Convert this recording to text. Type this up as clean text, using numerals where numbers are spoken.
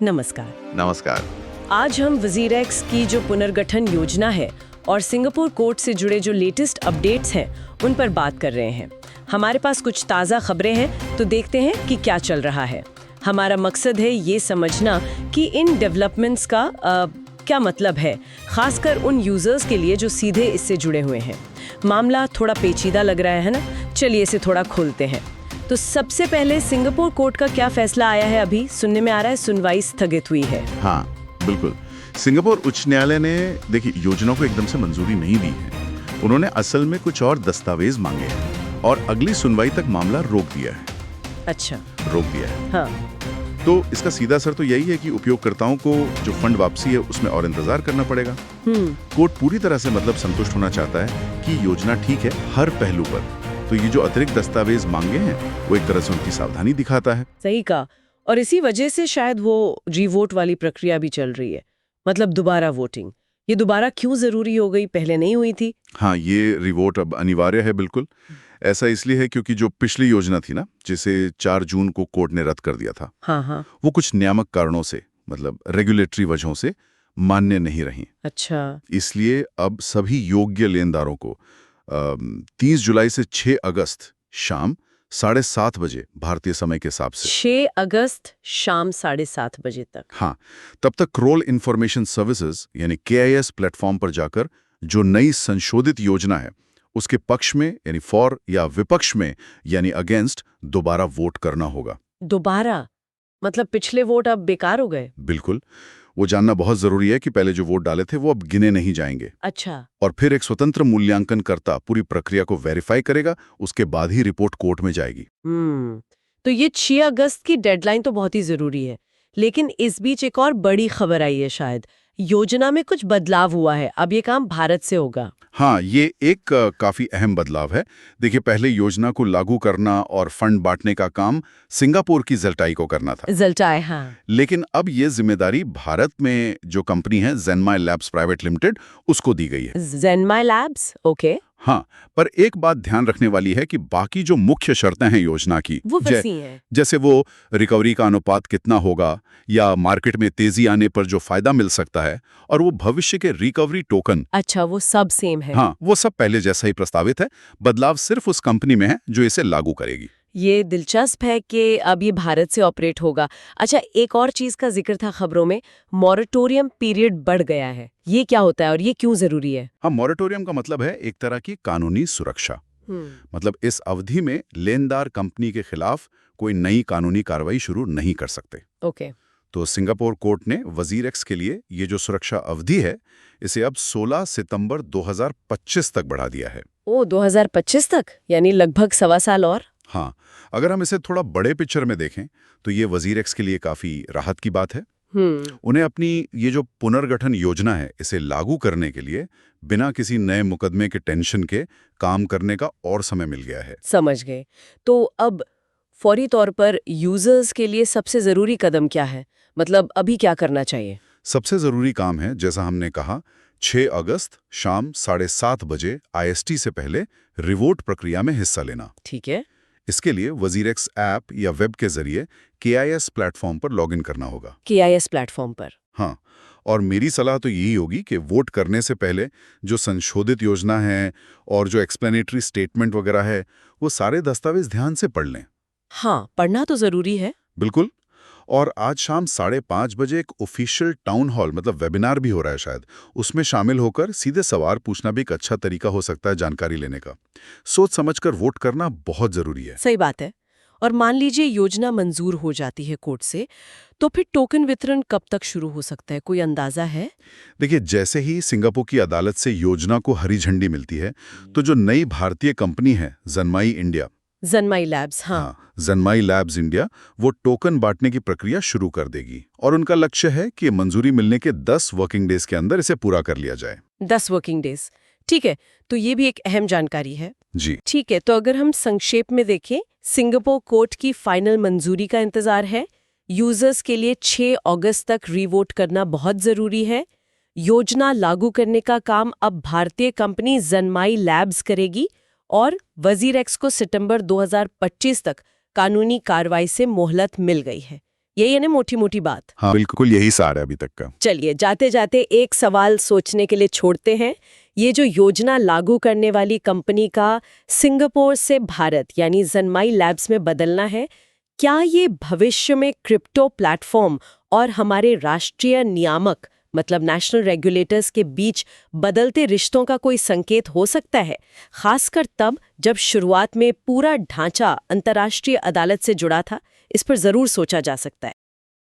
नमस्कार। नमस्कार। आज हम वजीर एक्स की जो पुनर्गठन योजना है और सिंगापुर कोर्ट से जुड़े जो लेटेस्ट अपडेट्स हैं उन पर बात कर रहे हैं। हमारे पास कुछ ताज़ा खबरें हैं, तो देखते हैं कि क्या चल रहा है। हमारा मकसद है ये समझना कि इन डेवलपमेंट्स का क्या मतलब है, खासकर उन यूजर्स के लिए जो सीधे इससे जुड़े हुए हैं। मामला थोड़ा पेचीदा लग रहा है ना? चलिए इसे थोड़ा खोलते हैं। तो सबसे पहले सिंगापुर कोर्ट का क्या फैसला आया है? अभी सुनने में आ रहा है सुनवाई स्थगित हुई है। हाँ बिल्कुल। सिंगापुर उच्च न्यायालय ने देखिए योजना को एकदम से मंजूरी नहीं दी है। उन्होंने असल में कुछ और दस्तावेज मांगे हैं और अगली सुनवाई तक मामला रोक दिया है। अच्छा, रोक दिया है। हाँ। तो इसका सीधा असर तो यही है कि उपयोगकर्ताओं को जो फंड वापसी है उसमें और इंतजार करना पड़ेगा। कोर्ट पूरी तरह से संतुष्ट होना चाहता है कि योजना ठीक है हर पहलू पर। तो ये जो अतिरिक्त दस्तावेज मांगे हैं वो एक तरह से उनकी सावधानी दिखाता है। सही कहा। और इसी वजह से शायद वो रीवोट वाली प्रक्रिया भी चल रही है, मतलब दोबारा वोटिंग। ये दोबारा क्यों जरूरी हो गई, पहले नहीं हुई थी? हाँ, ये रिवोट अब अनिवार्य है। बिल्कुल ऐसा इसलिए है क्योंकि जो पिछली योजना थी ना, जिसे 4 जून को कोर्ट ने रद्द कर दिया था, हाँ, वो कुछ नियामक कारणों से, मतलब रेगुलेटरी वजहों से मान्य नहीं रही। अच्छा। इसलिए अब सभी योग्य लेनदारों को 30 जुलाई से 6 अगस्त शाम 7:30 बजे भारतीय समय के हिसाब से 6 अगस्त शाम 7:30 बजे तक। हाँ, तब तक क्रोल इंफॉर्मेशन सर्विसेज यानी KIS प्लेटफॉर्म पर जाकर जो नई संशोधित योजना है उसके पक्ष में यानी फॉर या विपक्ष में यानी अगेंस्ट दोबारा वोट करना होगा। दोबारा मतलब पिछले वोट अब बेकार हो गए? बिल्कुल। वो जानना बहुत जरूरी है कि पहले जो वोट डाले थे वो अब गिने नहीं जाएंगे। अच्छा। और फिर एक स्वतंत्र मूल्यांकनकर्ता पूरी प्रक्रिया को वेरीफाई करेगा, उसके बाद ही रिपोर्ट कोर्ट में जाएगी। तो ये 6 अगस्त की डेडलाइन तो बहुत ही जरूरी है। लेकिन इस बीच एक और बड़ी खबर आई है, शायद योजना में कुछ बदलाव हुआ है। अब ये काम भारत से होगा। हाँ, ये एक काफी अहम बदलाव है। देखिए, पहले योजना को लागू करना और फंड बांटने का काम सिंगापुर की ज़ेल्टाई को करना था। ज़ेल्टाई, हाँ। लेकिन अब ये जिम्मेदारी भारत में जो कंपनी है ज़ेनमाई लैब्स प्राइवेट लिमिटेड, उसको दी गई है। ज़ेनमाई लैब्स, ओके। हाँ, पर एक बात ध्यान रखने वाली है कि बाकी जो मुख्य शर्तें हैं योजना की, वो वैसी हैं। जैसे वो रिकवरी का अनुपात कितना होगा, या मार्केट में तेजी आने पर जो फायदा मिल सकता है, और वो भविष्य के रिकवरी टोकन, अच्छा, वो सब सेम है। हाँ, वो सब पहले जैसा ही प्रस्तावित है। बदलाव सिर्फ उस कंपनी में है जो इसे लागू करेगी। ये दिलचस्प है कि अब ये भारत से ऑपरेट होगा। अच्छा, एक और चीज का जिक्र था खबरों में, मॉरेटोरियम पीरियड बढ़ गया है। ये क्या होता है और ये क्यों जरूरी है? हाँ, मॉरेटोरियम का मतलब है एक तरह की कानूनी सुरक्षा। मतलब इस अवधि में लेनदार कंपनी के खिलाफ कोई नई कानूनी कार्रवाई शुरू नहीं कर सकते। ओके। तो सिंगापुर कोर्ट ने वजीर एक्स के लिए ये जो सुरक्षा अवधि है, इसे अब 16 सितंबर 2025 तक बढ़ा दिया है। ओ, 2025 तक, यानी लगभग 1.25 साल और। हाँ, अगर हम इसे थोड़ा बड़े पिक्चर में देखें तो ये वजीर एक्स के लिए काफी राहत की बात है। उन्हें अपनी ये जो पुनर्गठन योजना है इसे लागू करने के लिए बिना किसी नए मुकदमे के टेंशन के काम करने का और समय मिल गया है। समझ गए। तो अब फौरी तौर पर यूजर्स के लिए सबसे जरूरी कदम क्या है? मतलब अभी क्या करना चाहिए? सबसे जरूरी काम है, जैसा हमने कहा, 6 अगस्त शाम 7:30 बजे IST से पहले रिवोट प्रक्रिया में हिस्सा लेना। ठीक है। इसके लिए वजीर एक्स ऐप या वेब के जरिए KIS प्लेटफॉर्म पर लॉगिन करना होगा। KIS प्लेटफॉर्म पर? हाँ, और मेरी सलाह तो यही होगी कि वोट करने से पहले जो संशोधित योजना है और जो एक्सप्लेनेटरी स्टेटमेंट वगैरह है, वो सारे दस्तावेज ध्यान से पढ़ लें। हाँ, पढ़ना तो जरूरी है। बिल्कुल। और आज शाम 5:30 बजे एक ऑफिशियल टाउन हॉल, मतलब वेबिनार भी हो रहा है शायद, उसमें शामिल होकर सीधे सवाल पूछना भी एक अच्छा तरीका हो सकता है जानकारी लेने का। सोच समझकर वोट करना बहुत जरूरी है। सही बात है। और मान लीजिए योजना मंजूर हो जाती है कोर्ट से, तो फिर टोकन वितरण कब तक शुरू हो सकता है, कोई अंदाजा है? देखिए, जैसे ही सिंगापुर की अदालत से योजना को हरी झंडी मिलती है, तो जो नई भारतीय कंपनी है ज़ेनमाई इंडिया, ज़ेनमाई लैब्स, हाँ, ज़ेनमाई लैब्स इंडिया, वो टोकन बांटने की प्रक्रिया शुरू कर देगी। और उनका लक्ष्य है कि मंजूरी मिलने के 10 वर्किंग डेज के अंदर इसे पूरा कर लिया जाए। 10 वर्किंग डेज, ठीक है। तो ये भी एक अहम जानकारी है। जी ठीक है, तो अगर हम संक्षेप में देखें, सिंगापुर कोर्ट की फाइनल मंजूरी का इंतजार है। यूजर्स के लिए 6 अगस्त तक रीवोट करना बहुत जरूरी है। योजना लागू करने का काम अब भारतीय कंपनी ज़ेनमाई लैब्स करेगी और वजीर एक्स को सितंबर 2025 तक कानूनी कार्रवाई से मोहलत मिल गई है। यही है ना मोटी मोटी बात। हाँ बिल्कुल, यही सार है अभी तक का। चलिए जाते जाते एक सवाल सोचने के लिए छोड़ते हैं। ये जो योजना लागू करने वाली कंपनी का सिंगापुर से भारत यानी जन्माई लैब्स में बदलना है, क्या ये भविष्य में क्रिप्टो प्लेटफॉर्म और हमारे राष्ट्रीय नियामक मतलब नेशनल रेगुलेटर्स के बीच बदलते रिश्तों का कोई संकेत हो सकता है? खासकर तब जब शुरुआत में पूरा ढांचा अंतर्राष्ट्रीय अदालत से जुड़ा था। इस पर जरूर सोचा जा सकता है।